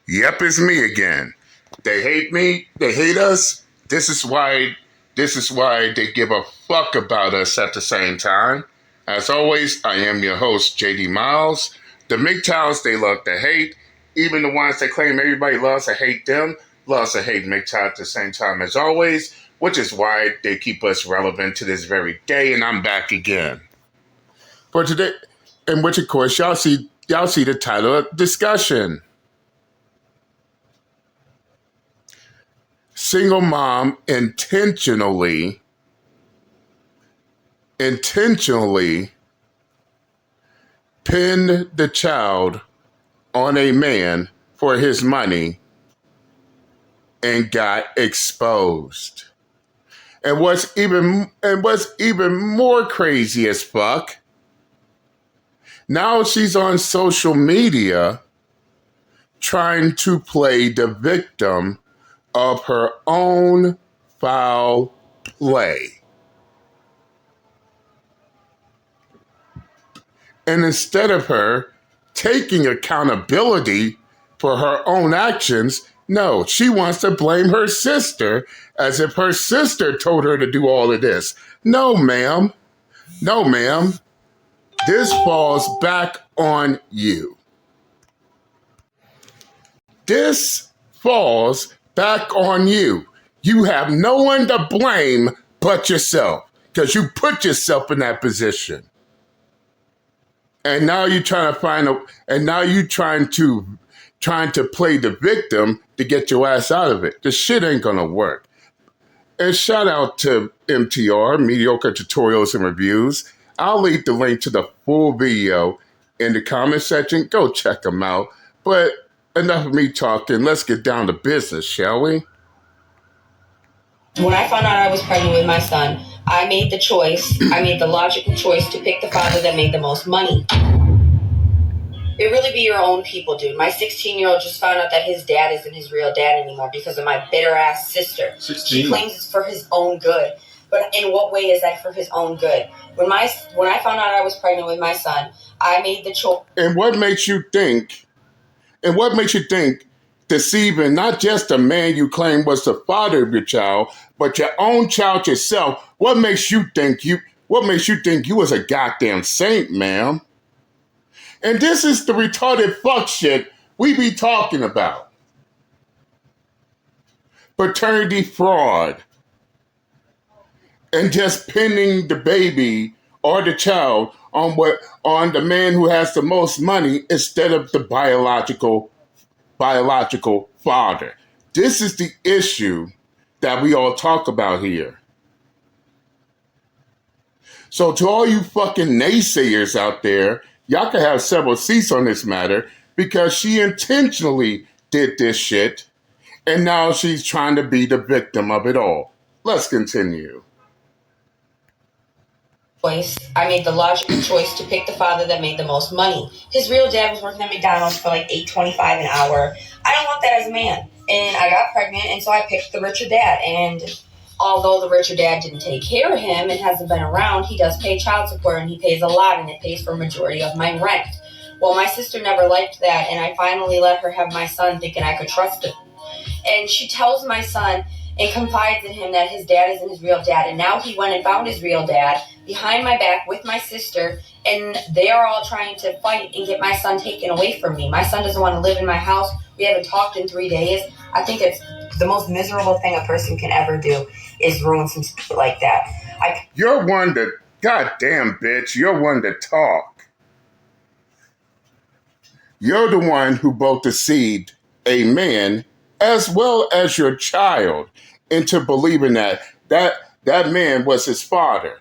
Yep, it's me again. They hate me. They hate us. This is why. This is why they give a fuck about us at the same time. As always, I am your host, JD Miles. The MGTOWs, they love to hate. Even the ones that claim everybody loves to hate them, loves to hate MGTOW at the same time as always, which is why they keep us relevant to this very day, and I'm back again. For today, in which of course y'all see the title of discussion. Single mom intentionally pinned the child on a man for his money and got exposed. And what's even more crazy as fuck, now she's on social media trying to play the victim of her own foul play. And instead of her taking accountability for her own actions, no, she wants to blame her sister as if her sister told her to do all of this. No, ma'am. No, ma'am. This falls back on you. This falls back on you. You have no one to blame but yourself because you put yourself in that position. And now you're trying to play the victim to get your ass out of it. The shit ain't gonna work. And shout out to MTR, Mediocre Tutorials and Reviews. I'll leave the link to the full video in the comment section. Go check them out. But enough of me talking. Let's get down to business, shall we? When I found out I was pregnant with my son, I made the logical choice to pick the father that made the most money. It really be your own people, dude. My 16-year-old just found out that his dad isn't his real dad anymore because of my bitter-ass sister. 16. She claims it's for his own good. But in what way is that for his own good? When I found out I was pregnant with my son, I made the choice. And what makes you think deceiving not just the man you claim was the father of your child, but your own child yourself? What makes you think you was a goddamn saint, ma'am? And this is the retarded fuck shit we be talking about. Paternity fraud. And just pinning the baby or the child on the man who has the most money instead of the biological father. This is the issue that we all talk about here. So to all you fucking naysayers out there, y'all can have several seats on this matter because she intentionally did this shit and now she's trying to be the victim of it all. Let's continue. I made the logical choice to pick the father that made the most money. His real dad was working at McDonald's for like $8.25 an hour. I don't want that as a man. And I got pregnant, and so I picked the richer dad. And although the richer dad didn't take care of him and hasn't been around, he does pay child support, and he pays a lot, and it pays for a majority of my rent. Well, my sister never liked that, and I finally let her have my son thinking I could trust him. And she tells my son and confides in him that his dad isn't his real dad. And now he went and found his real dad behind my back with my sister, and they are all trying to fight and get my son taken away from me. My son doesn't want to live in my house. We haven't talked in 3 days. I think it's the most miserable thing a person can ever do is ruin some shit like that. You're one to, goddamn bitch, you're one to talk. You're the one who both deceived a man as well as your child into believing that man was his father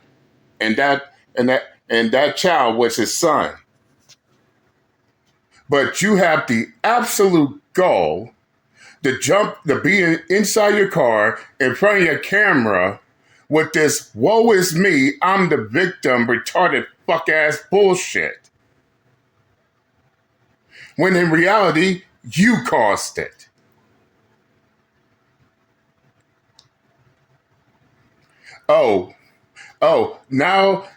and that child was his son. But you have the absolute gall to be inside your car in front of your camera with this woe is me, I'm the victim, retarded fuck ass bullshit. When in reality, you caused it. Oh, now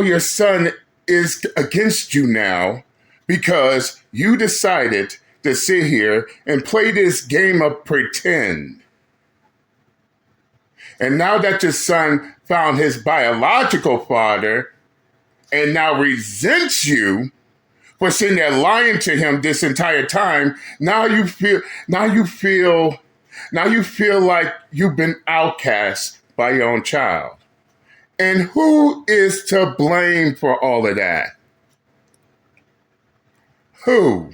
your son is against you now because you decided to sit here and play this game of pretend. And now that your son found his biological father and now resents you for sitting there lying to him this entire time, now you feel like you've been outcast by your own child. And who is to blame for all of that? Who?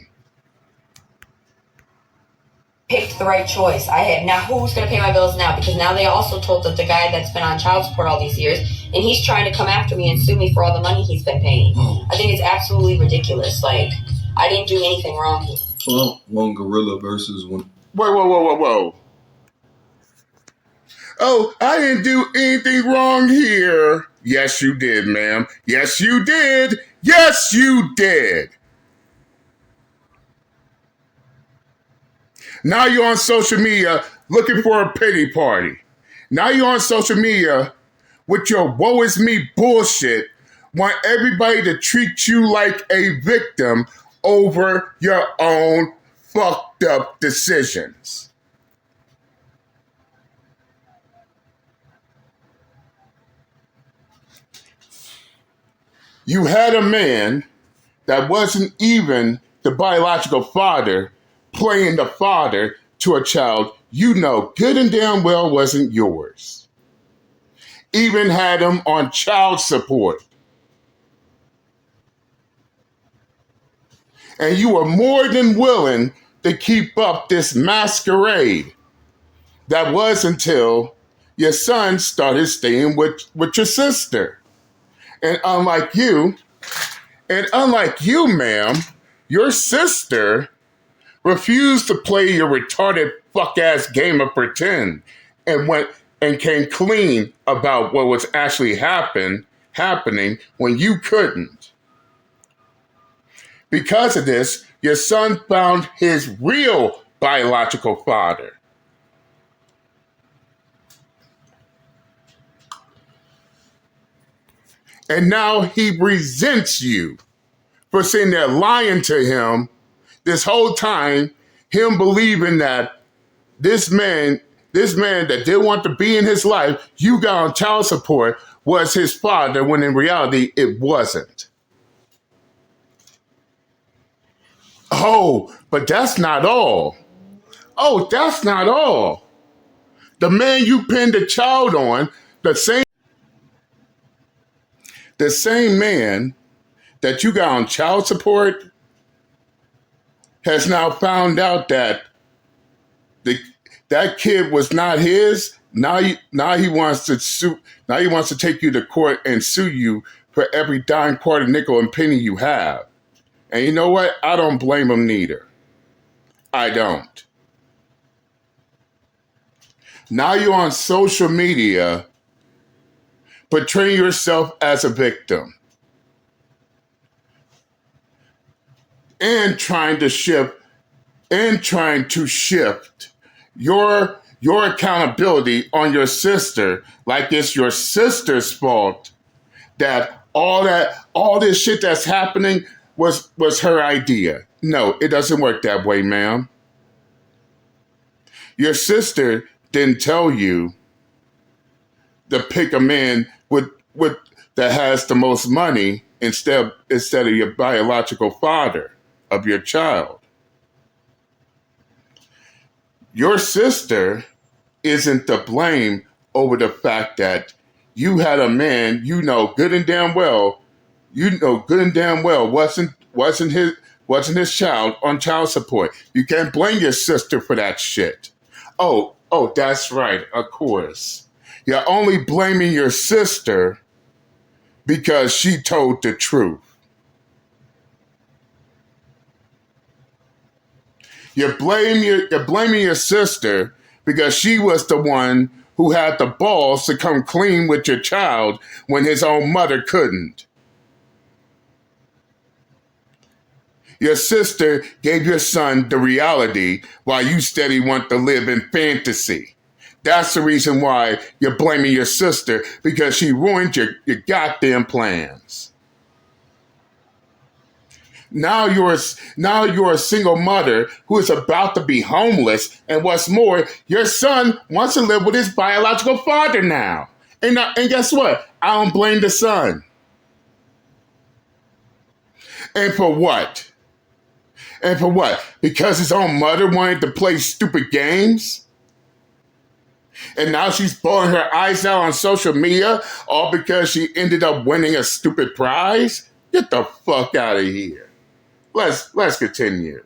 Picked the right choice. Now who's going to pay my bills now? Because now they also told that the guy that's been on child support all these years, and he's trying to come after me and sue me for all the money he's been paying. I think it's absolutely ridiculous. Like, I didn't do anything wrong here. Well, one gorilla versus one. Whoa. Oh, I didn't do anything wrong here. Yes, you did, ma'am. Yes, you did. Yes, you did. Now you're on social media looking for a pity party. Now you're on social media with your woe is me bullshit, want everybody to treat you like a victim over your own fucked up decisions. You had a man that wasn't even the biological father playing the father to a child you know good and damn well wasn't yours. Even had him on child support. And you were more than willing to keep up this masquerade. That was until your son started staying with your sister. And unlike you, ma'am, your sister refused to play your retarded fuck-ass game of pretend and went and came clean about what was actually happening when you couldn't. Because of this, your son found his real biological father. And now he resents you for sitting there lying to him this whole time, him believing that this man that didn't want to be in his life, you got on child support, was his father, when in reality it wasn't. Oh, but that's not all. Oh, that's not all. The man you pinned the child on, the same man that you got on child support, has now found out that that kid was not his. Now he wants to sue. Now he wants to take you to court and sue you for every dime, quarter, nickel, and penny you have. And you know what? I don't blame him neither. I don't. Now you're on social media portraying yourself as a victim and trying to shift your accountability on your sister, like it's your sister's fault that all this shit that's happening was her idea. No, it doesn't work that way, ma'am. Your sister didn't tell you to pick a man with that has the most money instead of your biological father of your child. Your sister isn't to blame over the fact that you had a man you know good and damn well wasn't his child on child support. You can't blame your sister for that shit. Oh, that's right, of course. You're only blaming your sister because she told the truth. You're blaming your sister because she was the one who had the balls to come clean with your child when his own mother couldn't. Your sister gave your son the reality while you steady want to live in fantasy. That's the reason why you're blaming your sister, because she ruined your goddamn plans. Now you're a single mother who is about to be homeless, and what's more, your son wants to live with his biological father now. And guess what? I don't blame the son. And for what? And for what? Because his own mother wanted to play stupid games? And now she's bawling her eyes out on social media, all because she ended up winning a stupid prize? Get the fuck out of here. Let's continue.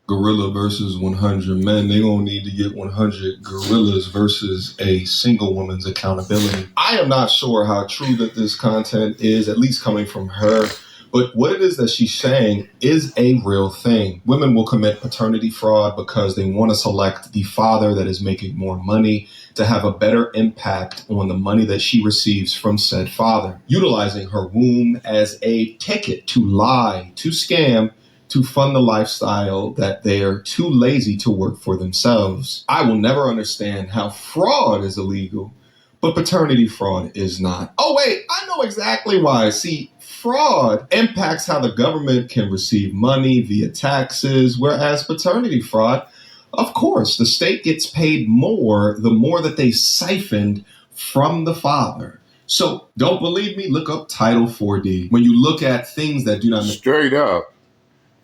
Gorilla versus 100 men. They gonna need to get 100 gorillas versus a single woman's accountability. I am not sure how true that this content is, at least coming from her. But what it is that she's saying is a real thing. Women will commit paternity fraud because they want to select the father that is making more money to have a better impact on the money that she receives from said father, utilizing her womb as a ticket to lie, to scam, to fund the lifestyle that they are too lazy to work for themselves. I will never understand how fraud is illegal, but paternity fraud is not. Oh, wait, I know exactly why. See, fraud impacts how the government can receive money via taxes, whereas paternity fraud, of course, the state gets paid more the more that they siphoned from the father. So don't believe me? Look up Title 4D. When you look at things that do not... Straight up.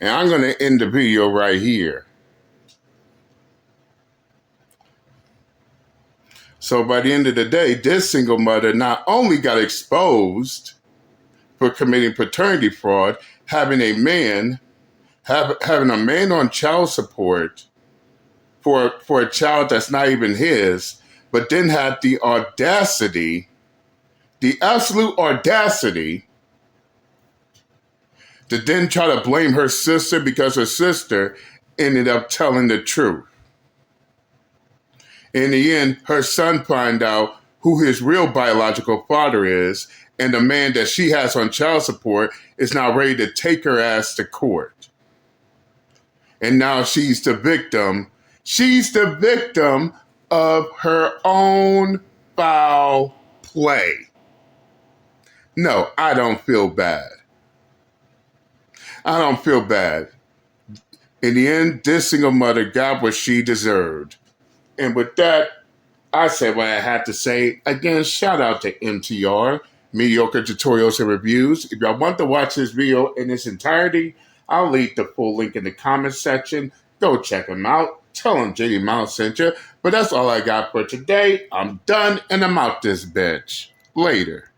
And I'm going to end the video right here. So by the end of the day, this single mother not only got exposed for committing paternity fraud, having a man on child support for a child that's not even his, but then had the absolute audacity to then try to blame her sister because her sister ended up telling the truth. In the end, her son found out who his real biological father is, and the man that she has on child support is now ready to take her ass to court. And now she's the victim. She's the victim of her own foul play. No, I don't feel bad. I don't feel bad. In the end, this single mother got what she deserved. And with that, I said what I had to say. Again, shout out to MTR, Mediocre Tutorials and Reviews. If y'all want to watch this video in its entirety, I'll leave the full link in the comments section. Go check him out. Tell him JD Mouse sent you. But that's all I got for today. I'm done and I'm out this bitch. Later.